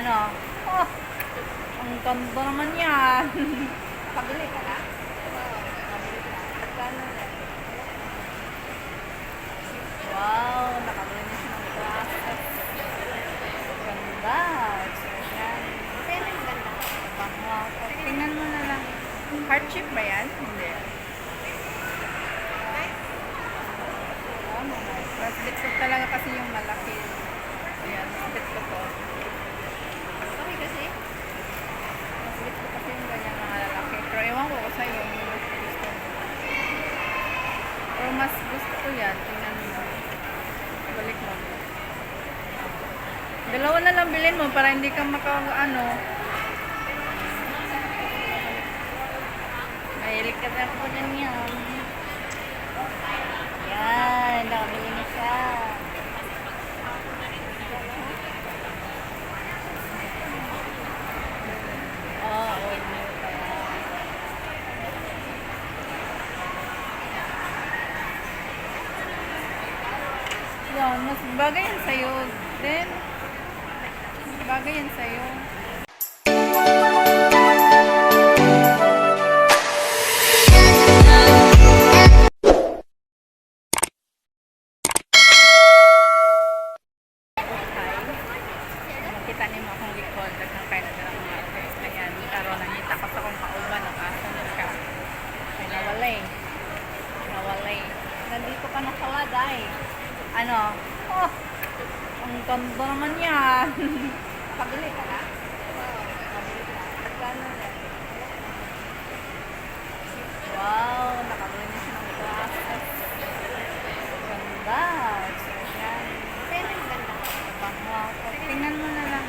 Ano? Oh, ang ganda naman yan. Pabili ka na? Pabili ka. Magkano yan? Wow, nakabili na siya ng glasses. Ganda. Yan. Pero ang ganda. Bango. Tingnan mo na lang. Heart shape ba yan? Hindi. Mas bit ko talaga kasi yung malaki. Ayan, mas bit ko to. Okay kasi? Mas bit ko kasi yung ganyan mga lalaki. Pero ewan ko sa'yo, yung mas gusto mo. Pero mas gusto ko yan. Tingnan mo. Balik mo. Dalawa na lang bilhin mo para hindi ka ano. Mahilig ka na po dyan yan. Yan, nakabili na siya. Oo, yan, mas bagay yan sa'yo. Then, mas bagay yan sa'yo. Makita niyo akong likod ng kain na ng mga artist. Ayan, karon nangita ko sa kong kauban ng aso na siya. Ay, nawalay. Nawalay. Nandito ka na sa waday. Ano? Oh, ang ganda naman yan. Pabili ka na? Pabili ka. Magkano yan? Wow, nakabili na siya ng glasses. Ganda. Yan. Pero ang ganda. Bango. Tingnan mo na lang.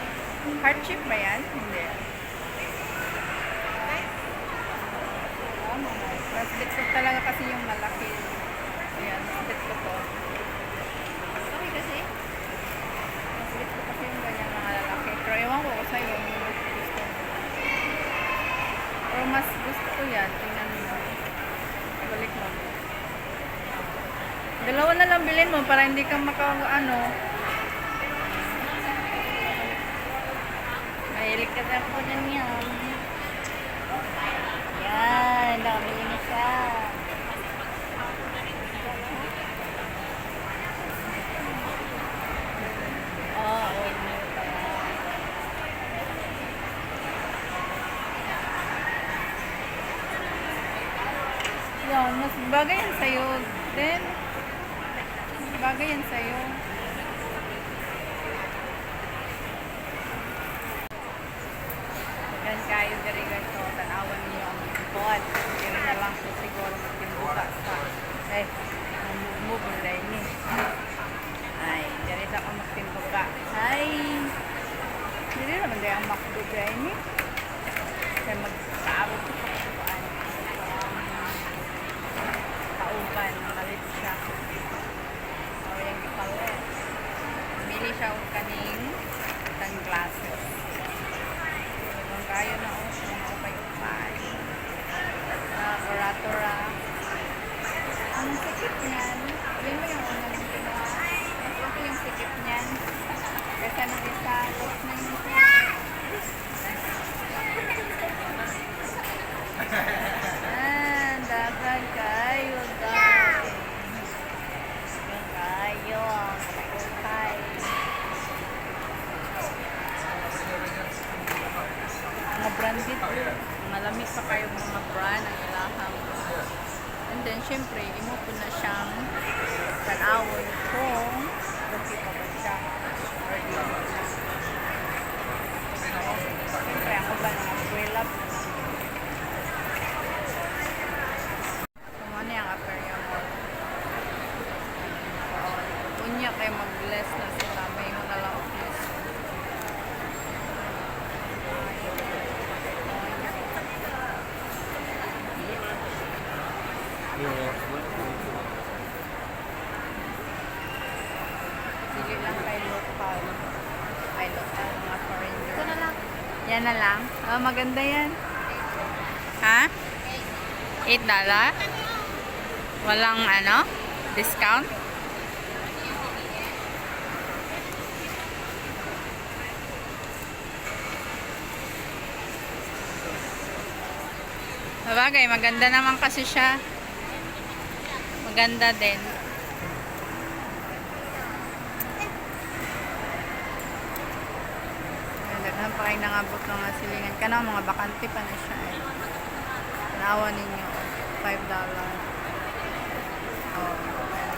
Heart shape ba yan? Hindi. Mas bit ko talaga kasi yung malaki. Ayan, mas bit ko to. Okay kasi? Mas bit ko kasi yung ganyan mga lalaki. Pero ewan ko sa'yo, yung mas gusto mo. Pero mas gusto ko yan. Tingnan mo. Balik mo. Dalawa na lang bilhin mo para hindi ka ano. Mahilig ka na po dyan yan. Yan, nakabili na siya. Oo, yan, mas bagay yan sa'yo. Then, mas bagay yan sa'yo. Yan kayo diri guys, so tanawan niyo ang buwan. Diri na lang po siguro magtimbuka sa move na ini. Ay, diri sa ka magtimbuka. Ay, diri naman dahil ang makdo dahil ini. Kaya magkaabot ko sa kutuan. Kauban, malit siya. So, yung ipalit. Mili siya ang kaning sunglasses. Kayo na mga upay-upay na oratora. Ang sikip niyan, yun mo yung unang ginawa. Mas okay yung sikip niyan. Kasi nang isa, look na yung isa. Dapat kayo, guys. Yung kayo, ang upay. Mga branded, malamig pa kayo mga brand ang ilahang. And then syempre imo po na siyang tanawon kung okay pa ba siya or di mo na. Syempre ako ba ng umbrella po na. Kung ano yung apparel mo, unya kayo mag-bless na sila, may mo na lang please. Dili lang kay local. Ay, local mga foreigner. Ito na lang. Yan na lang. Oh, maganda yan. Ha? $8? Walang ano? Discount? Sabagay, maganda naman kasi siya. Maganda din. Daghan pa kayo nangabot ng mga silingan. Kana mga bakante pa na siya eh. Tanawa ninyo. $5. Oh, $5.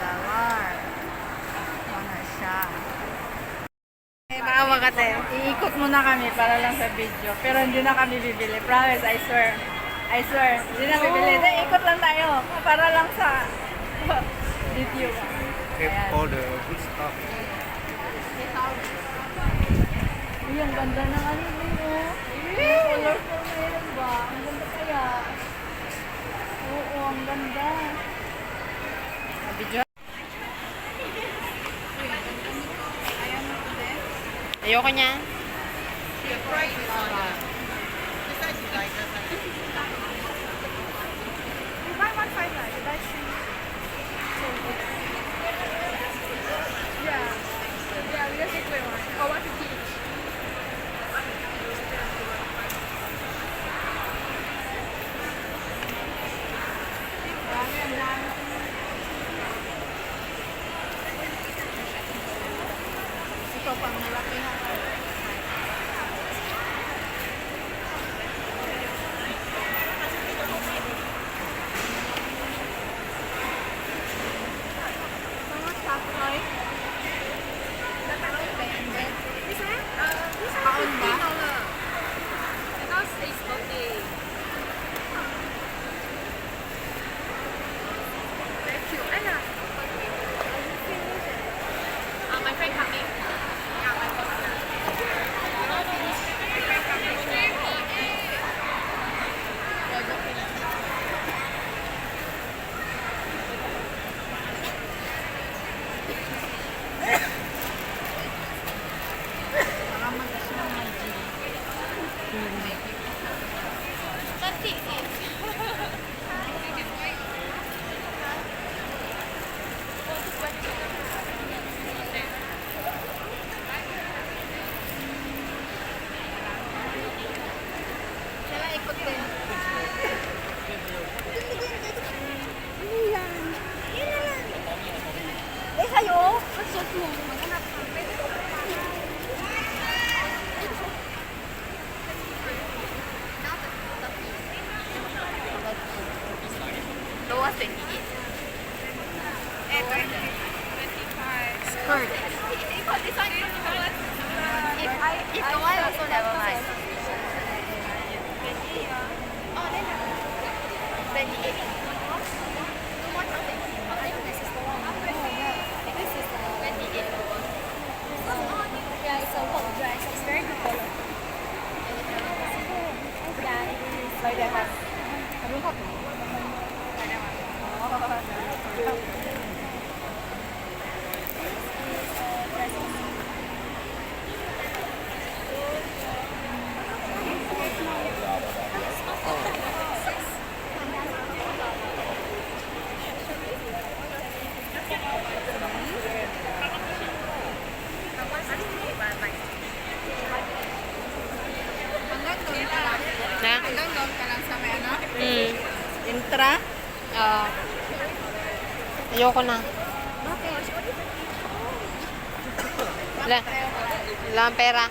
Ano siya. Eh, maawa ka tayo. Iikot muna kami para lang sa video. Pero hindi na kami bibili. Promise, I swear. I swear. Hindi na bibili. Ikot lang tayo. Para lang sa video. Keep Ayan. all the good stuff. Uy, ang ganda ng ano nyo. Colorful na yun ba? Ang ganda kaya. Oo, ang ganda. Video. Ayoko niya. Ito pang malaki na. Mga sakoy. Kaon ba? Sila ikot din. Eh, sa'yo? Ang suot mo. Maghanap ka. Lowas 28. Eh, 25. Skirt. If the one also never mind. Oh, then 28. Two more something. I think this is the one. This is the 28. Yeah, it's a whole dress. It's very good color. Yeah, it is. Like that. Sabi ko. 'Hanggang doon ka lang sa may ano? Intra? Ayoko na. Wala. Wala ang pera.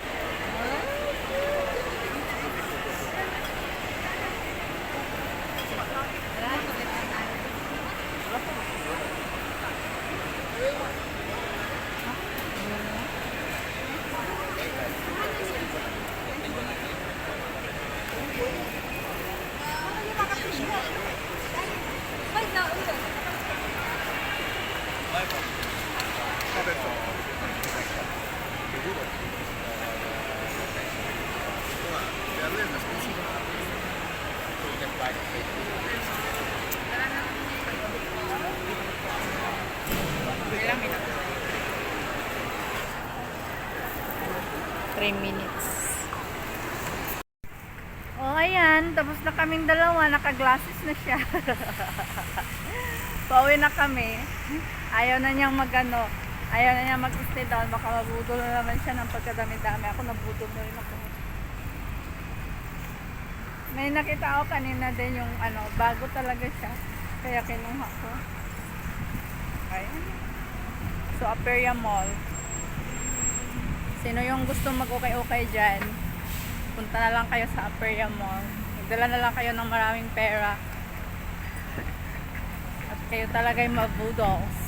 Ilang minutes? 3 minutes. Oh, ayan. Tapos na kaming dalawa. Naka-glasses na siya. Pauwi na kami. Ayaw na niyang magano. Ayaw na niyang mag-stay down. Baka mabudol na naman siya ng pagkadami-dami. Ako nabudol na rin ako. May nakita ako kanina din yung ano, bago talaga siya. Kaya kinuha ko. Ayan. So, Aperia Mall. Sino yung gusto mag-okay-okay dyan? Punta na lang kayo sa Aperia Mall. Magdala na lang kayo ng maraming pera. At kayo talaga'y mabudos.